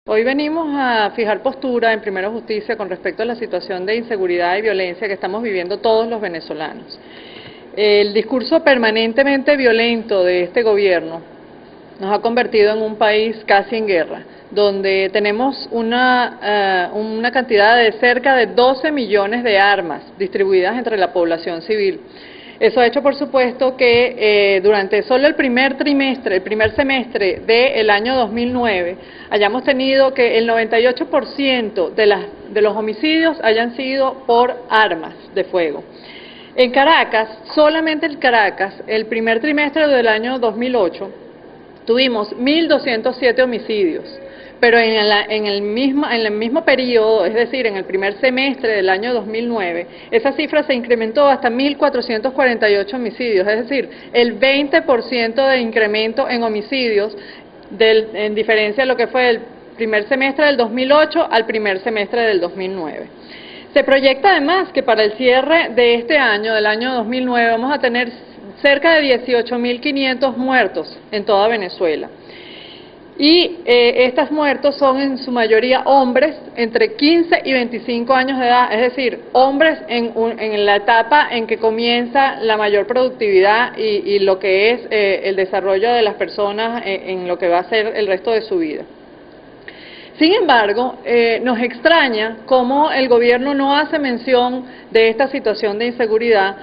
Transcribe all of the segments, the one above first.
Hoy venimos a fijar postura en Primero Justicia con respecto a la situación de inseguridad y violencia que estamos viviendo todos los venezolanos. El discurso permanentemente violento de este gobierno nos ha convertido en un país casi en guerra, donde tenemos una cantidad de cerca de 12 millones de armas distribuidas entre la población civil. Eso ha hecho, por supuesto, que durante solo el primer semestre del año 2009, hayamos tenido que el 98% de los homicidios hayan sido por armas de fuego. En Caracas, solamente en Caracas, el primer trimestre del año 2008, tuvimos 1.207 homicidios. Pero en el mismo periodo, es decir, en el primer semestre del año 2009, esa cifra se incrementó hasta 1.448 homicidios, es decir, el 20% de incremento en homicidios en diferencia de lo que fue el primer semestre del 2008 al primer semestre del 2009. Se proyecta además que para el cierre de este año, del año 2009, vamos a tener cerca de 18.500 muertos en toda Venezuela. Y estos muertos son en su mayoría hombres entre 15 y 25 años de edad, es decir, hombres en la etapa en que comienza la mayor productividad y lo que es el desarrollo de las personas en lo que va a ser el resto de su vida. Sin embargo, nos extraña cómo el gobierno no hace mención de esta situación de inseguridad,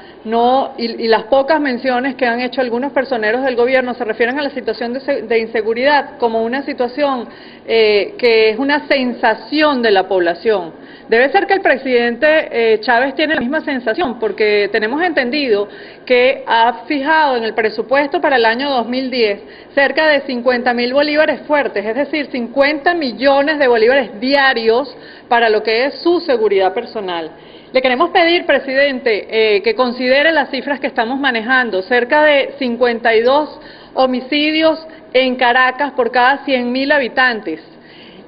y las pocas menciones que han hecho algunos personeros del gobierno se refieren a la situación de inseguridad como una situación que es una sensación de la población. Debe ser que el presidente Chávez tiene la misma sensación, porque tenemos entendido que ha fijado en el presupuesto para el año 2010 cerca de 50.000 bolívares fuertes, es decir, 50 millones de bolívares diarios para lo que es su seguridad personal. Le queremos pedir, presidente, que considere las cifras que estamos manejando, cerca de 52 homicidios en Caracas por cada 100.000 habitantes.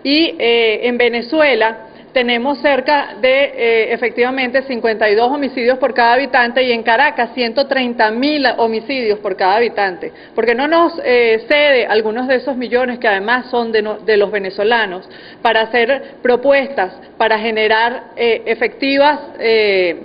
Y en Venezuela tenemos cerca de, efectivamente, 52 homicidios por cada habitante, y en Caracas 130.000 homicidios por cada habitante. Porque no nos cede algunos de esos millones, que además son de los venezolanos, para hacer propuestas, para generar efectivas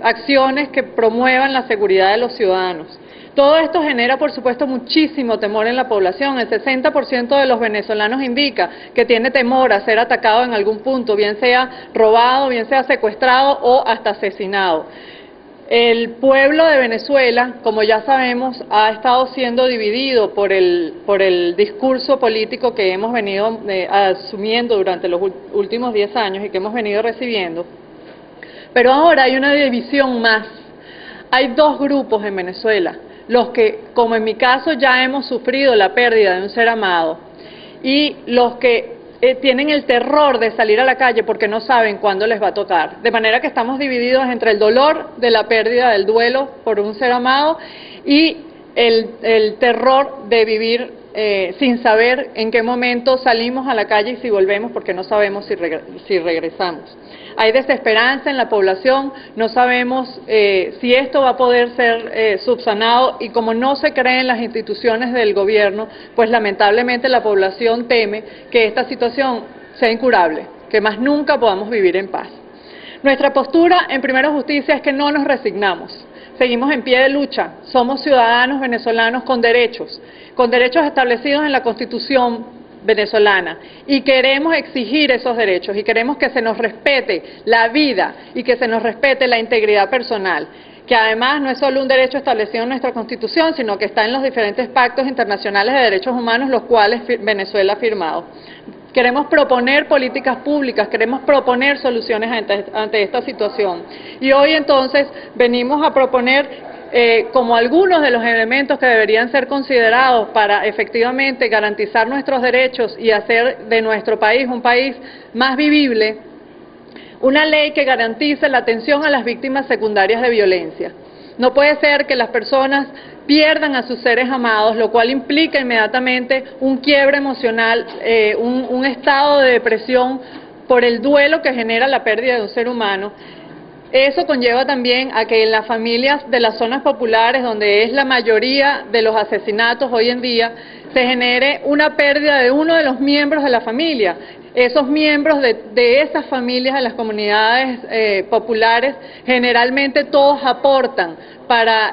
acciones que promuevan la seguridad de los ciudadanos. Todo esto genera, por supuesto, muchísimo temor en la población. El 60% de los venezolanos indica que tiene temor a ser atacado en algún punto, bien sea robado, bien sea secuestrado o hasta asesinado. El pueblo de Venezuela, como ya sabemos, ha estado siendo dividido por el discurso político que hemos venido asumiendo durante los últimos 10 años y que hemos venido recibiendo. Pero ahora hay una división más. Hay dos grupos en Venezuela: los que, como en mi caso, ya hemos sufrido la pérdida de un ser amado, y los que tienen el terror de salir a la calle porque no saben cuándo les va a tocar. De manera que estamos divididos entre el dolor de la pérdida, del duelo por un ser amado, y el terror de vivir sin saber en qué momento salimos a la calle y si volvemos, porque no sabemos si regresamos. Hay desesperanza en la población, no sabemos si esto va a poder ser subsanado, y como no se creen las instituciones del gobierno, pues lamentablemente la población teme que esta situación sea incurable, que más nunca podamos vivir en paz. Nuestra postura en Primero Justicia es que no nos resignamos. Seguimos en pie de lucha, somos ciudadanos venezolanos con derechos establecidos en la Constitución venezolana, y queremos exigir esos derechos, y queremos que se nos respete la vida y que se nos respete la integridad personal, que además no es solo un derecho establecido en nuestra Constitución, sino que está en los diferentes pactos internacionales de derechos humanos, los cuales Venezuela ha firmado. Queremos proponer políticas públicas, queremos proponer soluciones ante esta situación. Y hoy entonces venimos a proponer como algunos de los elementos que deberían ser considerados para efectivamente garantizar nuestros derechos y hacer de nuestro país un país más vivible, una ley que garantice la atención a las víctimas secundarias de violencia. No puede ser que las personas pierdan a sus seres amados, lo cual implica inmediatamente un quiebre emocional, un estado de depresión por el duelo que genera la pérdida de un ser humano. Eso conlleva también a que en las familias de las zonas populares, donde es la mayoría de los asesinatos hoy en día, se genere una pérdida de uno de los miembros de la familia. Esos miembros de esas familias, de las comunidades populares, generalmente todos aportan para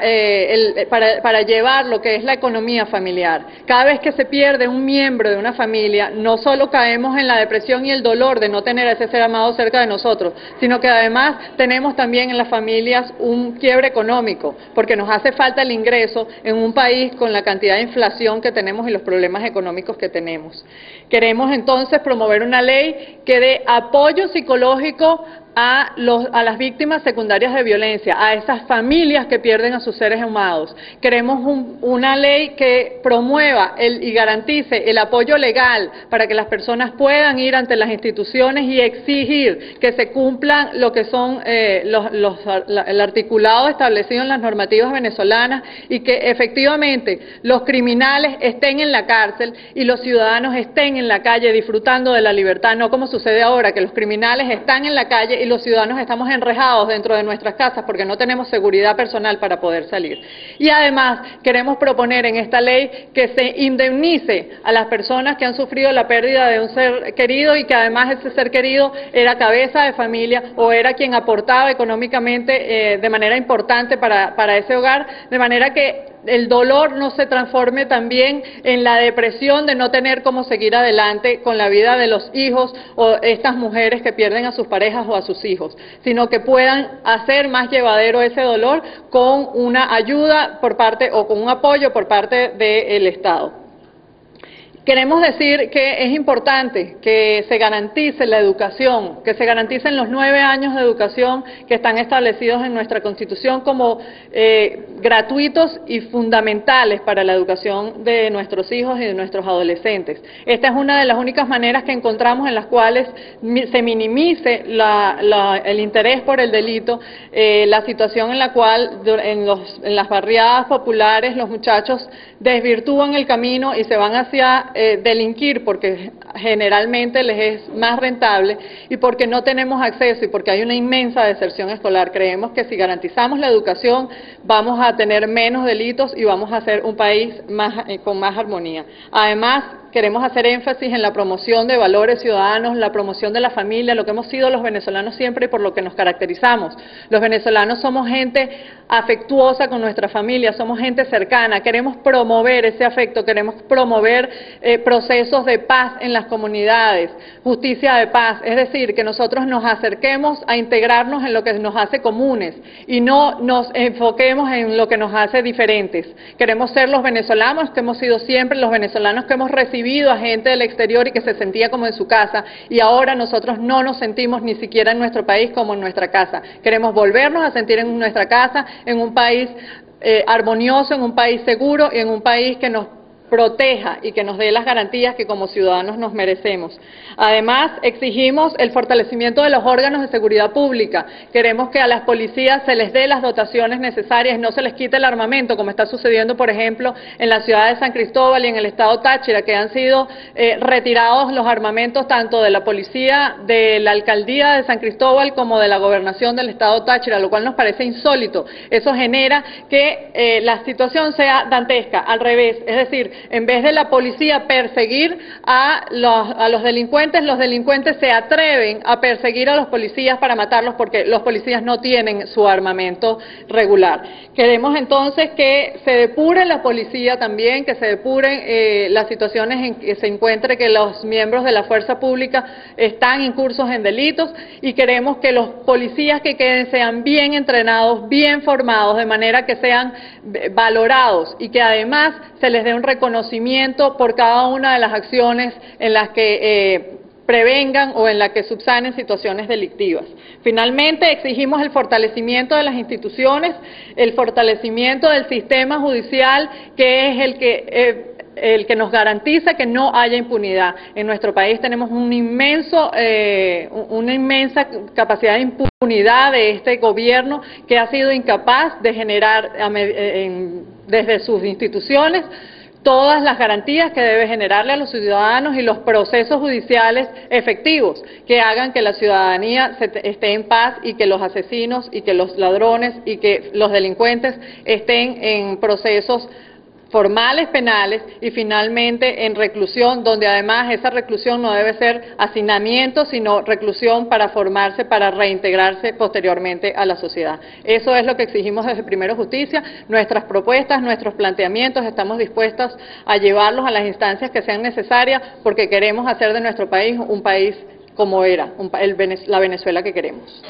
llevar lo que es la economía familiar. Cada vez que se pierde un miembro de una familia, no solo caemos en la depresión y el dolor de no tener a ese ser amado cerca de nosotros, sino que además tenemos también en las familias un quiebre económico, porque nos hace falta el ingreso en un país con la cantidad de inflación que tenemos y los problemas económicos que tenemos. Queremos entonces promover una ley que dé apoyo psicológico a las víctimas secundarias de violencia, a esas familias que pierden a sus seres amados. Queremos una ley que promueva y garantice el apoyo legal para que las personas puedan ir ante las instituciones y exigir que se cumplan lo que son el articulado establecido en las normativas venezolanas y que efectivamente los criminales estén en la cárcel y los ciudadanos estén en la calle disfrutando de la libertad, no como sucede ahora, que los criminales están en la calle y los ciudadanos estamos enrejados dentro de nuestras casas porque no tenemos seguridad personal para poder salir. Y además queremos proponer en esta ley que se indemnice a las personas que han sufrido la pérdida de un ser querido y que además ese ser querido era cabeza de familia o era quien aportaba económicamente de manera importante para ese hogar, de manera que el dolor no se transforme también en la depresión de no tener cómo seguir adelante con la vida de los hijos o estas mujeres que pierden a sus parejas o a sus hijos, sino que puedan hacer más llevadero ese dolor con una ayuda por parte o con un apoyo por parte del Estado. Queremos decir que es importante que se garantice la educación, que se garanticen los 9 años de educación que están establecidos en nuestra Constitución como gratuitos y fundamentales para la educación de nuestros hijos y de nuestros adolescentes. Esta es una de las únicas maneras que encontramos en las cuales se minimice el interés por el delito, la situación en la cual en las barriadas populares los muchachos desvirtúan el camino y se van hacia delinquir porque generalmente les es más rentable y porque no tenemos acceso y porque hay una inmensa deserción escolar. Creemos que si garantizamos la educación vamos a tener menos delitos y vamos a ser un país con más armonía. Además, queremos hacer énfasis en la promoción de valores ciudadanos, la promoción de la familia, lo que hemos sido los venezolanos siempre y por lo que nos caracterizamos. Los venezolanos somos gente afectuosa con nuestra familia, somos gente cercana, queremos promover ese afecto, queremos promover procesos de paz en las comunidades, justicia de paz, es decir, que nosotros nos acerquemos a integrarnos en lo que nos hace comunes y no nos enfoquemos en lo que nos hace diferentes. Queremos ser los venezolanos que hemos sido siempre, los venezolanos que hemos recibido a gente del exterior y que se sentía como en su casa y ahora nosotros no nos sentimos ni siquiera en nuestro país como en nuestra casa. Queremos volvernos a sentir en nuestra casa, en un país armonioso, en un país seguro y en un país que nos proteja y que nos dé las garantías que como ciudadanos nos merecemos. Además, exigimos el fortalecimiento de los órganos de seguridad pública. Queremos que a las policías se les dé las dotaciones necesarias, no se les quite el armamento, como está sucediendo, por ejemplo, en la ciudad de San Cristóbal y en el estado Táchira, que han sido retirados los armamentos tanto de la policía, de la alcaldía de San Cristóbal, como de la gobernación del estado Táchira, lo cual nos parece insólito. Eso genera que la situación sea dantesca, al revés, es decir, en vez de la policía perseguir a los delincuentes se atreven a perseguir a los policías para matarlos porque los policías no tienen su armamento regular. Queremos entonces que se depure la policía también, que se depuren las situaciones en que se encuentre que los miembros de la fuerza pública están incursos en delitos y queremos que los policías que queden sean bien entrenados, bien formados, de manera que sean valorados y que además se les dé un reconocimiento por cada una de las acciones en las que prevengan o en las que subsanen situaciones delictivas. Finalmente, exigimos el fortalecimiento de las instituciones, el fortalecimiento del sistema judicial, que es el que nos garantiza que no haya impunidad. En nuestro país tenemos una inmensa capacidad de impunidad de este gobierno que ha sido incapaz de generar desde sus instituciones todas las garantías que debe generarle a los ciudadanos y los procesos judiciales efectivos que hagan que la ciudadanía esté en paz y que los asesinos y que los ladrones y que los delincuentes estén en procesos formales penales y finalmente en reclusión, donde además esa reclusión no debe ser hacinamiento, sino reclusión para formarse, para reintegrarse posteriormente a la sociedad. Eso es lo que exigimos desde Primero Justicia. Nuestras propuestas, nuestros planteamientos, estamos dispuestos a llevarlos a las instancias que sean necesarias porque queremos hacer de nuestro país un país como era, la Venezuela que queremos.